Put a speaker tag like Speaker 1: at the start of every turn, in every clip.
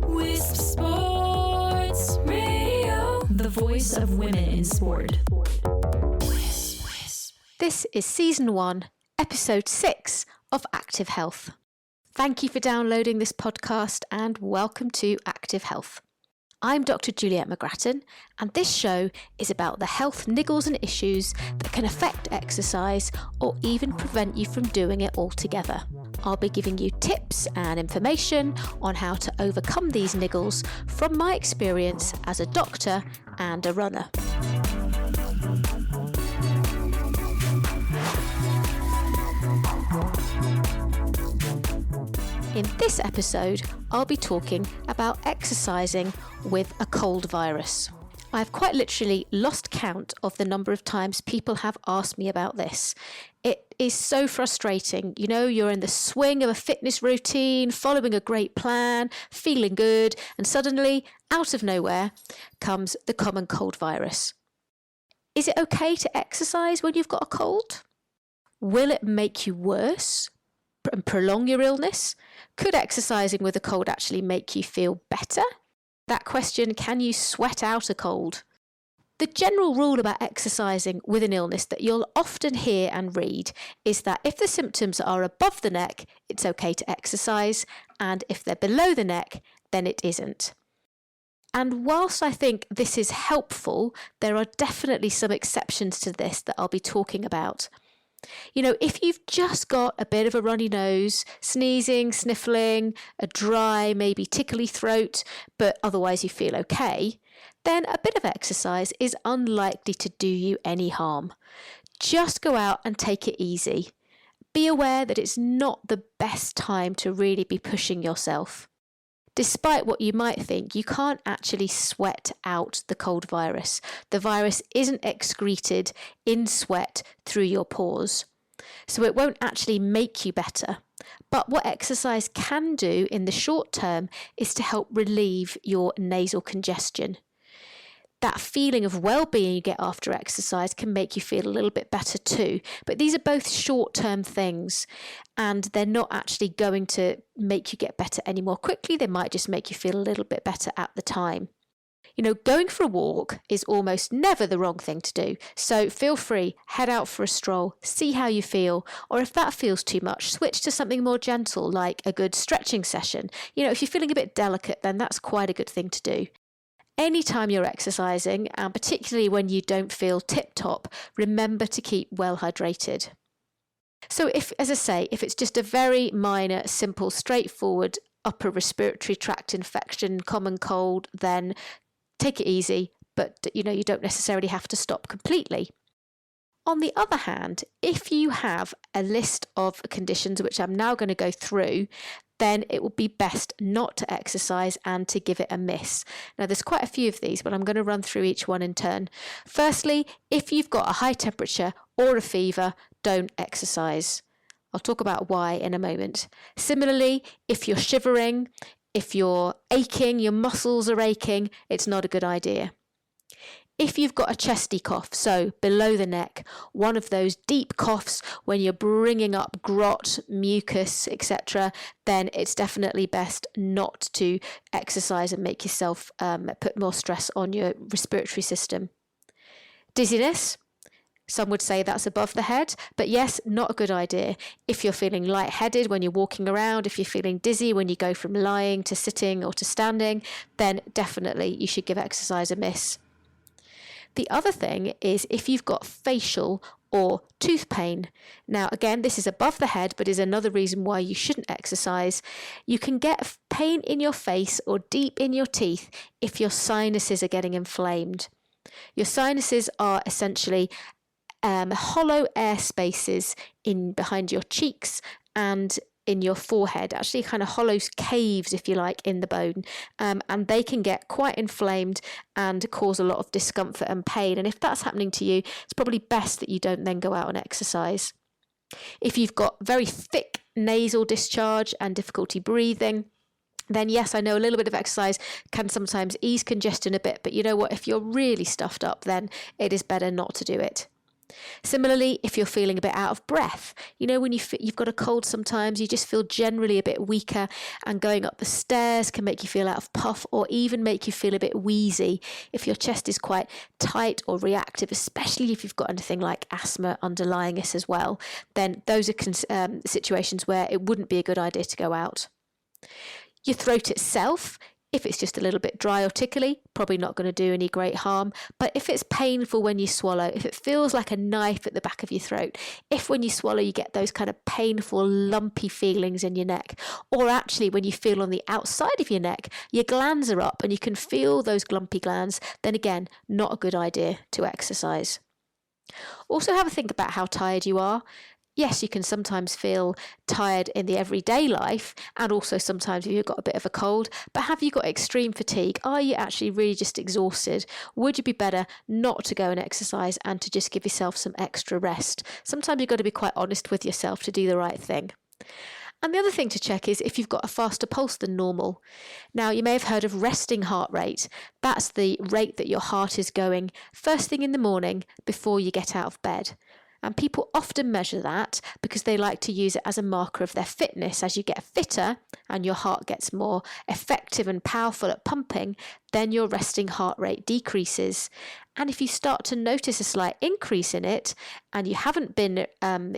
Speaker 1: Wisp Sports Radio, the voice of women in sport.
Speaker 2: This is Season 1, Episode 6 of Active Health. Thank you for downloading this podcast and welcome to Active Health. I'm Dr Juliet McGrattan, and this show is about the health niggles and issues that can affect exercise or even prevent you from doing it altogether. I'll be giving you tips and information on how to overcome these niggles from my experience as a doctor and a runner. In this episode, I'll be talking about exercising with a cold virus. I've quite literally lost count of the number of times people have asked me about this. It is so frustrating. You know, you're in the swing of a fitness routine, following a great plan, feeling good, and suddenly, out of nowhere, comes the common cold virus. Is it okay to exercise when you've got a cold? Will it make you worse and prolong your illness? Could exercising with a cold actually make you feel better? That question, can you sweat out a cold? The general rule about exercising with an illness that you'll often hear and read is that if the symptoms are above the neck, it's okay to exercise, and if they're below the neck, then it isn't. And whilst I think this is helpful, there are definitely some exceptions to this that I'll be talking about. You know, if you've just got a bit of a runny nose, sneezing, sniffling, a dry, maybe tickly throat, but otherwise you feel okay, then a bit of exercise is unlikely to do you any harm. Just go out and take it easy. Be aware that it's not the best time to really be pushing yourself. Despite what you might think, you can't actually sweat out the cold virus. The virus isn't excreted in sweat through your pores, so it won't actually make you better. But what exercise can do in the short term is to help relieve your nasal congestion. That feeling of well-being you get after exercise can make you feel a little bit better too. But these are both short-term things, and they're not actually going to make you get better any more quickly. They might just make you feel a little bit better at the time. You know, going for a walk is almost never the wrong thing to do. So feel free, head out for a stroll, see how you feel, or if that feels too much, switch to something more gentle like a good stretching session. You know, if you're feeling a bit delicate, then that's quite a good thing to do. Anytime you're exercising, and particularly when you don't feel tip-top, remember to keep well hydrated. So if it's just a very minor, simple, straightforward upper respiratory tract infection, common cold, then take it easy, but you don't necessarily have to stop completely. On the other hand, if you have a list of conditions, which I'm now going to go through, then it will be best not to exercise and to give it a miss. Now, there's quite a few of these, but I'm going to run through each one in turn. Firstly, if you've got a high temperature or a fever, don't exercise. I'll talk about why in a moment. Similarly, if you're shivering, if you're aching, your muscles are aching, it's not a good idea. If you've got a chesty cough, so below the neck, one of those deep coughs when you're bringing up grot, mucus, etc., then it's definitely best not to exercise and make yourself put more stress on your respiratory system. Dizziness, some would say that's above the head, but yes, not a good idea. If you're feeling lightheaded when you're walking around, if you're feeling dizzy when you go from lying to sitting or to standing, then definitely you should give exercise a miss. The other thing is if you've got facial or tooth pain. Now, again, this is above the head, but is another reason why you shouldn't exercise. You can get pain in your face or deep in your teeth if your sinuses are getting inflamed. Your sinuses are essentially hollow air spaces in behind your cheeks and in your forehead, actually kind of hollow caves, if you like, in the bone, and they can get quite inflamed and cause a lot of discomfort and pain. And if that's happening to you, it's probably best that you don't then go out and exercise. If you've got very thick nasal discharge and difficulty breathing, then yes, I know a little bit of exercise can sometimes ease congestion a bit, but you know what, if you're really stuffed up, then it is better not to do it. Similarly, if you're feeling a bit out of breath, when you've got a cold sometimes, you just feel generally a bit weaker, and going up the stairs can make you feel out of puff or even make you feel a bit wheezy if your chest is quite tight or reactive, especially if you've got anything like asthma underlying this as well. Then those are situations where it wouldn't be a good idea to go out. Your throat itself, if it's just a little bit dry or tickly, probably not going to do any great harm. But if it's painful when you swallow, if it feels like a knife at the back of your throat, if when you swallow you get those kind of painful, lumpy feelings in your neck, or actually when you feel on the outside of your neck, your glands are up and you can feel those lumpy glands, then again, not a good idea to exercise. Also have a think about how tired you are. Yes, you can sometimes feel tired in the everyday life, and also sometimes if you've got a bit of a cold, but have you got extreme fatigue? Are you actually really just exhausted? Would you be better not to go and exercise and to just give yourself some extra rest? Sometimes you've got to be quite honest with yourself to do the right thing. And the other thing to check is if you've got a faster pulse than normal. Now, you may have heard of resting heart rate. That's the rate that your heart is going first thing in the morning before you get out of bed. And people often measure that because they like to use it as a marker of their fitness. As you get fitter and your heart gets more effective and powerful at pumping, then your resting heart rate decreases. And if you start to notice a slight increase in it and you haven't been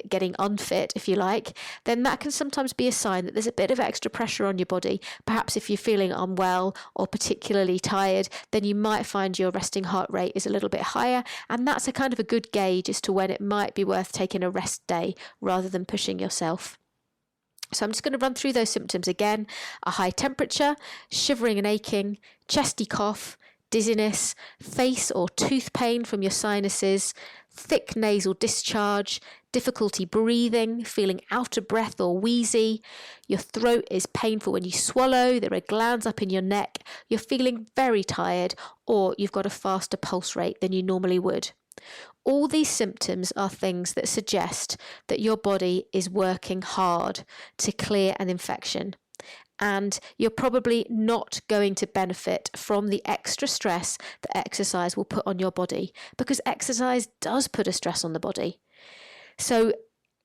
Speaker 2: getting unfit, if you like, then that can sometimes be a sign that there's a bit of extra pressure on your body. Perhaps if you're feeling unwell or particularly tired, then you might find your resting heart rate is a little bit higher. And that's a kind of a good gauge as to when it might be worth taking a rest day rather than pushing yourself. So I'm just going to run through those symptoms again. A high temperature, shivering and aching, chesty cough, dizziness, face or tooth pain from your sinuses, thick nasal discharge, difficulty breathing, feeling out of breath or wheezy, your throat is painful when you swallow, there are glands up in your neck, you're feeling very tired, or you've got a faster pulse rate than you normally would. All these symptoms are things that suggest that your body is working hard to clear an infection. And you're probably not going to benefit from the extra stress that exercise will put on your body, because exercise does put a stress on the body. So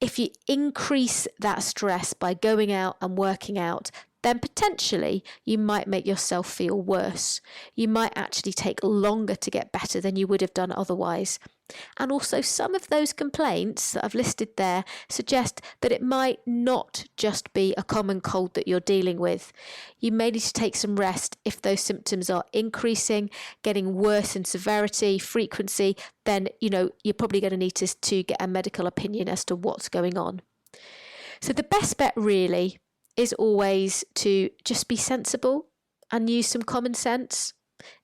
Speaker 2: if you increase that stress by going out and working out, then potentially you might make yourself feel worse. You might actually take longer to get better than you would have done otherwise. And also some of those complaints that I've listed there suggest that it might not just be a common cold that you're dealing with. You may need to take some rest if those symptoms are increasing, getting worse in severity, frequency, then you're probably going to need to get a medical opinion as to what's going on. So the best bet really is always to just be sensible and use some common sense.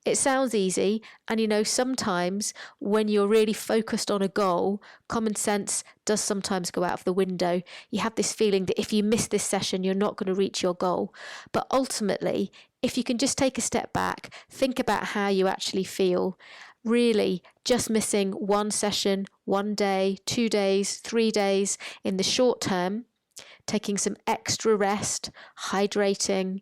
Speaker 2: It sounds easy, and sometimes when you're really focused on a goal, common sense does sometimes go out of the window. You have this feeling that if you miss this session, you're not going to reach your goal. But ultimately, if you can just take a step back, think about how you actually feel, really just missing one session, 1 day, 2 days, 3 days in the short term, taking some extra rest, hydrating,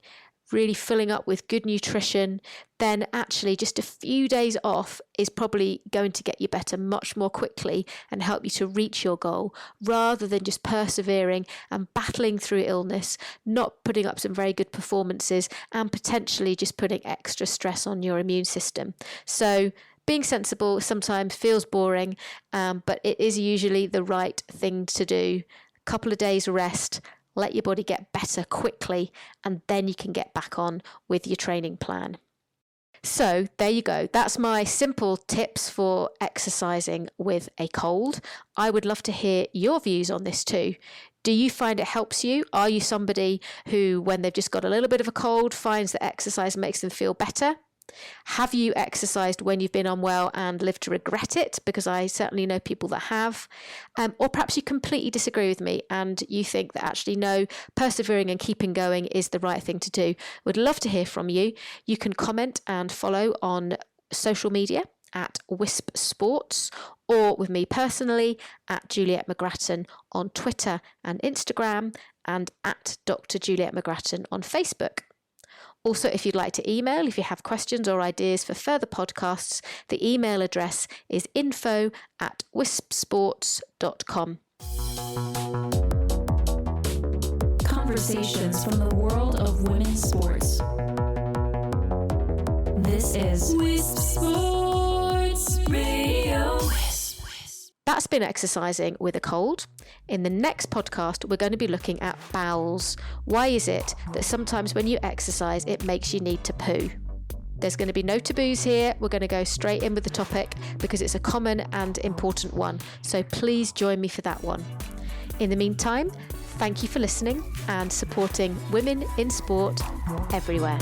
Speaker 2: really filling up with good nutrition, then actually just a few days off is probably going to get you better much more quickly and help you to reach your goal, rather than just persevering and battling through illness, not putting up some very good performances and potentially just putting extra stress on your immune system. So being sensible sometimes feels boring, but it is usually the right thing to do. A couple of days rest, let your body get better quickly, and then you can get back on with your training plan. So there you go. That's my simple tips for exercising with a cold. I would love to hear your views on this too. Do you find it helps you? Are you somebody who, when they've just got a little bit of a cold, finds that exercise makes them feel better? Have you exercised when you've been unwell and lived to regret it? Because I certainly know people that have. Or perhaps you completely disagree with me and you think that actually no, persevering and keeping going is the right thing to do. Would love to hear from you. You can comment and follow on social media at Wisp Sports, or with me personally at Juliet McGrattan on Twitter and Instagram, and at Dr Juliet McGrattan on Facebook. Also, if you'd like to email, if you have questions or ideas for further podcasts, the email address is info@wispsports.com.
Speaker 1: Conversations from the world of women's sports. This is Wisp Sports Radio.
Speaker 2: That's been exercising with a cold. In the next podcast, we're going to be looking at bowels. Why is it that sometimes when you exercise, it makes you need to poo? There's going to be no taboos here. We're going to go straight in with the topic because it's a common and important one. So please join me for that one. In the meantime, thank you for listening and supporting women in sport everywhere.